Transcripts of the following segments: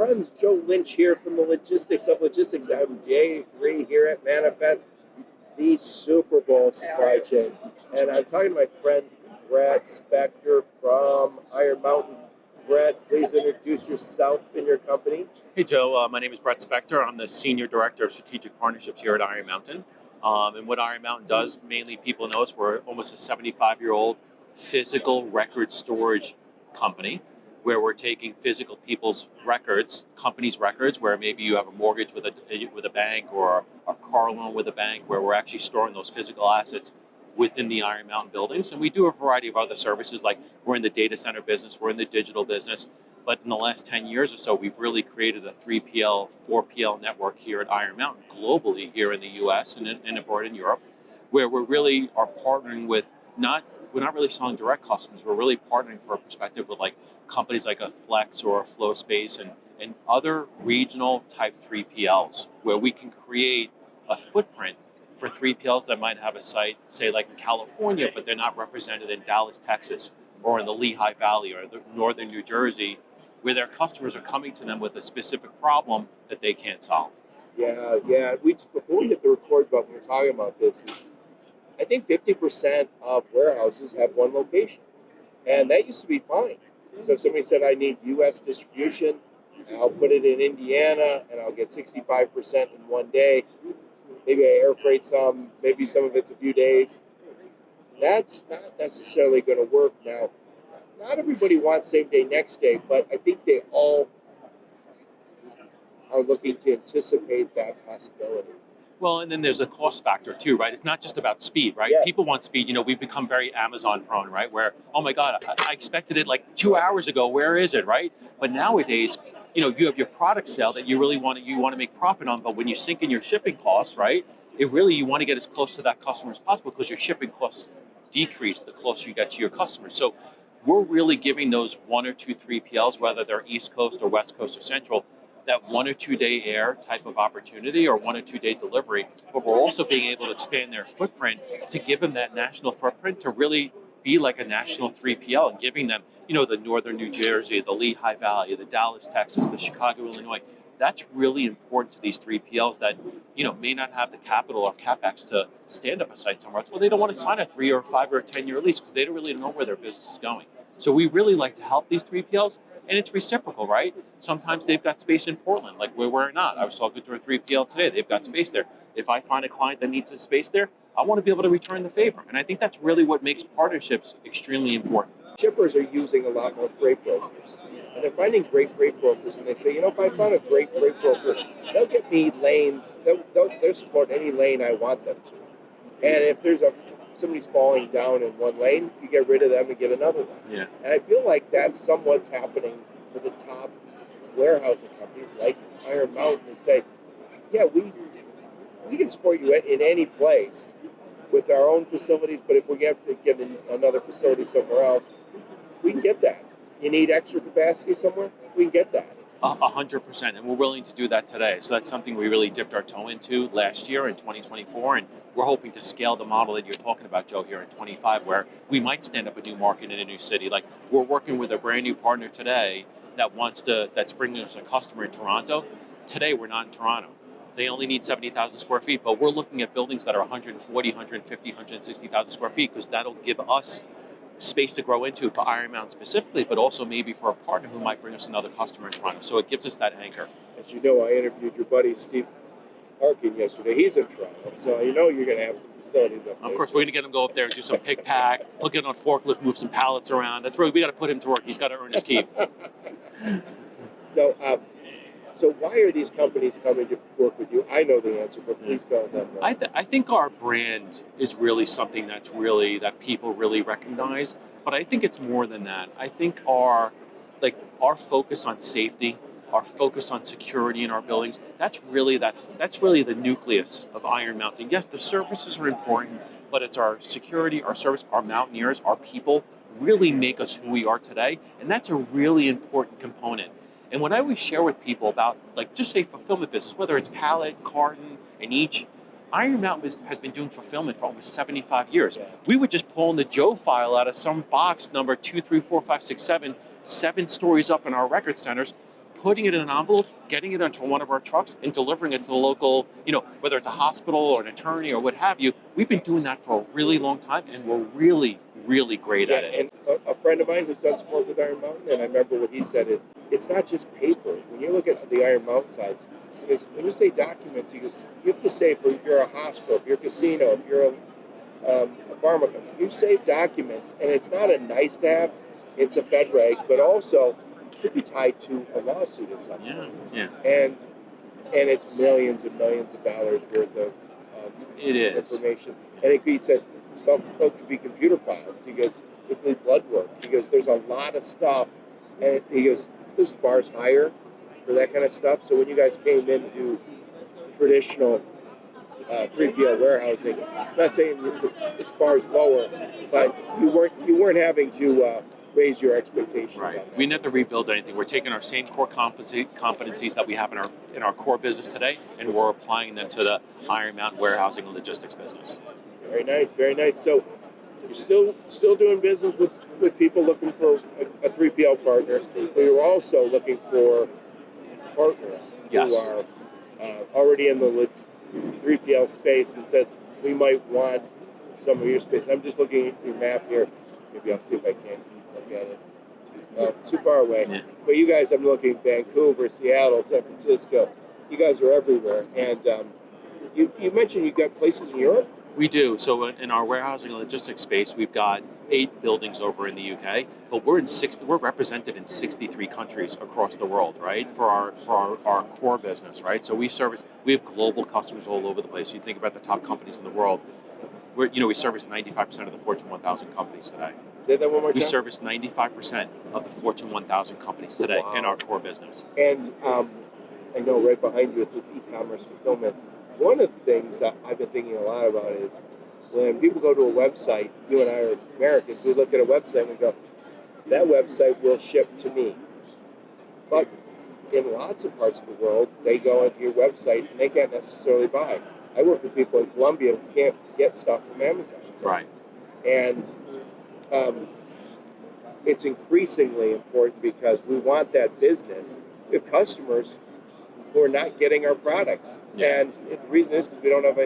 friends, Joe Lynch here from the Logistics of Logistics. I'm J3 here at Manifest, the Super Bowl supply chain. And I'm talking to my friend Brett Spector from Iron Mountain. Brett, please introduce yourself and your company. Hey Joe, my name is Brett Spector. I'm the Senior Director of Strategic Partnerships here at Iron Mountain. And what Iron Mountain does, mainly people know us, we're almost a 75-year-old physical record storage company where we're taking physical people's records, companies' records, where maybe you have a mortgage with a bank or a car loan with a bank, where we're actually storing those physical assets within the Iron Mountain buildings. And we do a variety of other services, like we're in the data center business, we're in the digital business. But in the last 10 years or so, we've really created a 3PL, 4PL network here at Iron Mountain globally here in the US and abroad in Europe, where we really are partnering with we're not really selling direct customers, we're really partnering for a perspective with like companies like a Flex or a Flow Space and other regional type 3PLs, where we can create a footprint for 3PLs that might have a site, say like in California, but they're not represented in Dallas, Texas, or in the Lehigh Valley or the northern New Jersey, where their customers are coming to them with a specific problem that they can't solve. Yeah. Before we hit the record button, we were talking about this. I think 50% of warehouses have one location, and that used to be fine. So if somebody said, I need U.S. distribution, I'll put it in Indiana, and I'll get 65% in one day. Maybe I air freight some, maybe some of it's a few days. That's not necessarily going to work now. Not everybody wants same day, next day, but I think they all are looking to anticipate that possibility. Well, and then there's the cost factor too, right? It's not just about speed, right? Yes. People want speed. We've become very Amazon prone, right? Where, oh my God, I expected it like 2 hours ago. Where is it, right? But nowadays, you have your product sale that you really want to make profit on, but when you sink in your shipping costs, right? You want to get as close to that customer as possible because your shipping costs decrease the closer you get to your customers. So we're really giving those 1 or 2 3PLs, whether they're East Coast or West Coast or Central, that 1 or 2 day air type of opportunity or 1 or 2 day delivery. But we're also being able to expand their footprint to give them that national footprint to really be like a national 3PL and giving them, the northern New Jersey, the Lehigh Valley, the Dallas, Texas, the Chicago, Illinois. That's really important to these 3PLs that, may not have the capital or CapEx to stand up a site somewhere else. Well, they don't want to sign a 3 or 5 or 10-year lease because they don't really know where their business is going. So we really like to help these 3PLs, and it's reciprocal, right? Sometimes they've got space in Portland, like where we're not. I was talking to a 3PL today. They've got space there. If I find a client that needs a space there, I want to be able to return the favor. And I think that's really what makes partnerships extremely important. Shippers are using a lot more freight brokers, and they're finding great freight brokers, and they say, if I find a great freight broker, they'll get me lanes, they'll support any lane I want them to. And if somebody's falling down in one lane, you get rid of them and get another one. Yeah. And I feel like that's somewhat's happening for the top warehousing companies like Iron Mountain. They say, yeah, we can support you in any place with our own facilities, but if we have to get in another facility somewhere else, we can get that. You need extra capacity somewhere, we can get that. 100%, and we're willing to do that today. So that's something we really dipped our toe into last year in 2024, and we're hoping to scale the model that you're talking about, Joe, here in 25, where we might stand up a new market in a new city. Like we're working with a brand new partner today that's bringing us a customer in Toronto. Today, we're not in Toronto. They only need 70,000 square feet, but we're looking at buildings that are 140, 150, 160,000 square feet because that'll give us space to grow into for Iron Mountain specifically, but also maybe for a partner who might bring us another customer in Toronto. So it gives us that anchor. As you know, I interviewed your buddy Steve Harkin yesterday. He's in Toronto, so you're going to have some facilities up there. Of course, we're going to get him to go up there and do some pick pack, he'll get on a forklift, move some pallets around. That's really, we got to put him to work. He's got to earn his keep. So why are these companies coming to work with you? I know the answer, but please tell them. I think our brand is really something that people really recognize, but I think it's more than that. I think our focus on safety, our focus on security in our buildings, that's really the nucleus of Iron Mountain. Yes, the services are important, but it's our security, our service, our mountaineers, our people really make us who we are today, and that's a really important component. And when I always share with people about, just say fulfillment business, whether it's pallet, carton, and each, Iron Mountain has been doing fulfillment for almost 75 years. Yeah. We would just pull in the Joe file out of some box number 2, 3, 4, 5, 6, 7 stories up in our record centers, putting it in an envelope, getting it onto one of our trucks, and delivering it to the local, whether it's a hospital or an attorney or what have you. We've been doing that for a really long time, and we're really, really great at it. And a friend of mine who's done some work with Iron Mountain, and I remember what he said is, it's not just paper. When you look at the Iron Mountain side, because when you say documents, he goes, you have to say if you're a hospital, if you're a casino, if you're a pharma company, you save documents, and it's not a nice to have, it's a Fed reg, but also could be tied to a lawsuit or something. Yeah. And it's millions and millions of dollars worth of information. And he said, it could be computer files. He goes, it could be blood work. He goes, there's a lot of stuff. And he goes, this bar's higher for that kind of stuff. So when you guys came into traditional 3PL warehousing, I'm not saying this bar's lower, but you weren't having to raise your expectations. Right. On that. We didn't have to rebuild anything. We're taking our same core competencies that we have in our core business today, and we're applying them to the Iron Mountain warehousing and logistics business. Very nice, very nice. So you're still doing business with people looking for a 3PL partner, but you're also looking for partners who are already in the 3PL space and says, we might want some of your space. I'm just looking at your map here. Maybe I'll see if I can look at it. Too far away. Yeah. But you guys, I'm looking Vancouver, Seattle, San Francisco. You guys are everywhere. And you mentioned you got places in Europe? We do. So in our warehousing and logistics space, we've got 8 buildings over in the UK, but we're represented in 63 countries across the world, right? For our core business, right? So we have global customers all over the place. You think about the top companies in the world. We service 95% of the Fortune 1000 companies today. Say that one more time. We service 95% of the Fortune 1000 companies today in our core business. And I know right behind you it says e-commerce fulfillment. One of the things that I've been thinking a lot about is when people go to a website, you and I are Americans, we look at a website and we go, that website will ship to me. But in lots of parts of the world, they go into your website and they can't necessarily buy. I work with people in Colombia who can't get stuff from Amazon. So. Right. And it's increasingly important because we want that business. We have customers who are not getting our products. Yeah. And the reason is because we don't have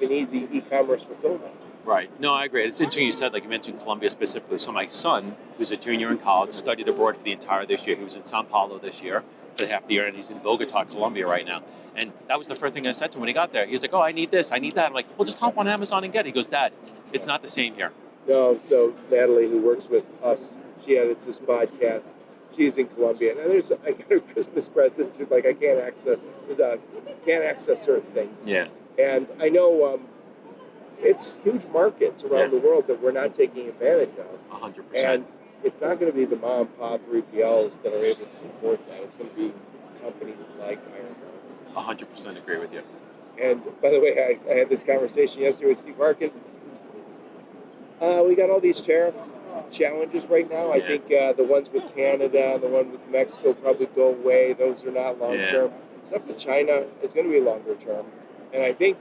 an easy e-commerce fulfillment. Right. No, I agree. It's interesting you said, like you mentioned Colombia specifically. So my son, who's a junior in college, studied abroad for the entire this year. He was in Sao Paulo this year for half the year, and he's in Bogota, Colombia right now. And that was the first thing I said to him when he got there. He was like, oh, I need this, I need that. I'm like, well, just hop on Amazon and get it. He goes, Dad, it's not the same here. No, so Natalie, who works with us, she edits this podcast. She's in Colombia, and I got her Christmas present. She's like, I can't access certain things. Yeah. And I know it's huge markets around the world that we're not taking advantage of. 100%. And it's not going to be the mom and pop 3PLs that are able to support that. It's going to be companies like Iron Mountain. 100% agree with you. And by the way, I had this conversation yesterday with Steve Harkins. We got all these tariff challenges right now. I think the ones with Canada and the one with Mexico probably go away. Those are not long-term. Stuff with China is going to be longer-term. And I think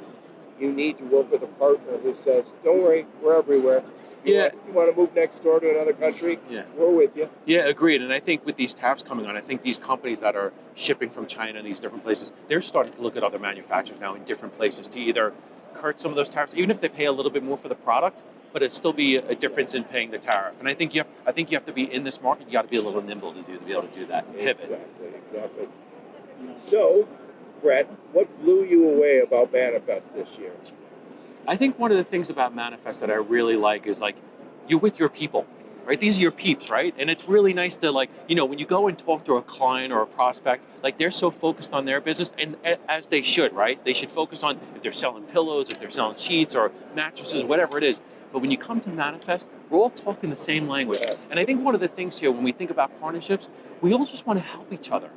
you need to work with a partner who says, don't worry, we're everywhere. You want to move next door to another country? Yeah. We're with you. Yeah, agreed. And I think with these tariffs coming on, I think these companies that are shipping from China and these different places, they're starting to look at other manufacturers now in different places to either cut some of those tariffs, even if they pay a little bit more for the product, but it'd still be a difference in paying the tariff. And I think you have to be in this market. You got to be a little nimble to be able to do that. Pivot. Exactly. So, Brett, what blew you away about Manifest this year? I think one of the things about Manifest that I really like is like you're with your people, right? These are your peeps, right? And it's really nice to when you go and talk to a client or a prospect, like they're so focused on their business, and as they should, right? They should focus on if they're selling pillows, if they're selling sheets or mattresses, whatever it is. But when you come to Manifest, we're all talking the same language. Yes. And I think one of the things here, when we think about partnerships, we all just want to help each other.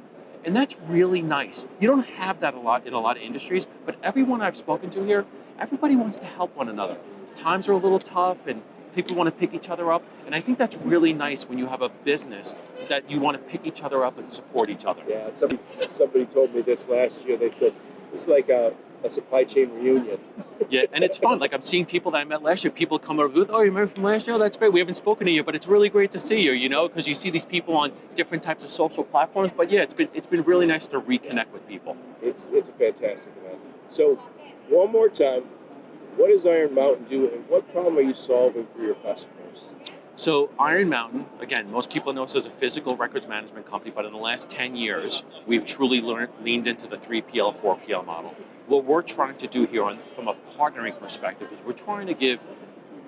And that's really nice. You don't have that a lot in a lot of industries, but everyone I've spoken to here, everybody wants to help one another. Times are a little tough and people want to pick each other up. And I think that's really nice when you have a business that you want to pick each other up and support each other. Yeah, somebody told me this last year. They said, it's like a supply chain reunion. Yeah, and it's fun. Like I'm seeing people that I met last year. People come over with, oh, you remember from last year? Oh, that's great. We haven't spoken to you, but it's really great to see you. You know, because you see these people on different types of social platforms. But yeah, it's been really nice to reconnect with people. It's a fantastic event. So, one more time, what does Iron Mountain do, and what problem are you solving for your customers? So Iron Mountain, again, most people know us as a physical records management company, but in the last 10 years, we've truly leaned into the 3PL, 4PL model. What we're trying to do here from a partnering perspective is we're trying to give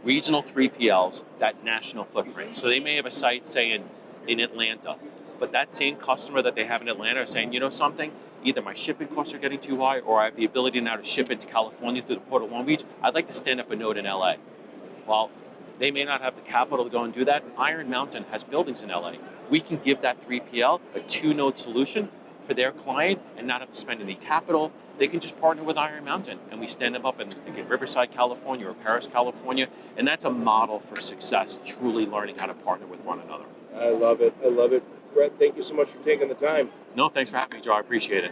regional 3PLs that national footprint. So they may have a site, say, in Atlanta, but that same customer that they have in Atlanta is saying, you know something, either my shipping costs are getting too high or I have the ability now to ship it to California through the Port of Long Beach. I'd like to stand up a node in LA. Well, they may not have the capital to go and do that. Iron Mountain has buildings in LA. We can give that 3PL a 2-node solution for their client and not have to spend any capital. They can just partner with Iron Mountain, and we stand them up in Riverside, California, or Paris, California, and that's a model for success, truly learning how to partner with one another. I love it. I love it. Brett, thank you so much for taking the time. No, thanks for having me, Joe. I appreciate it.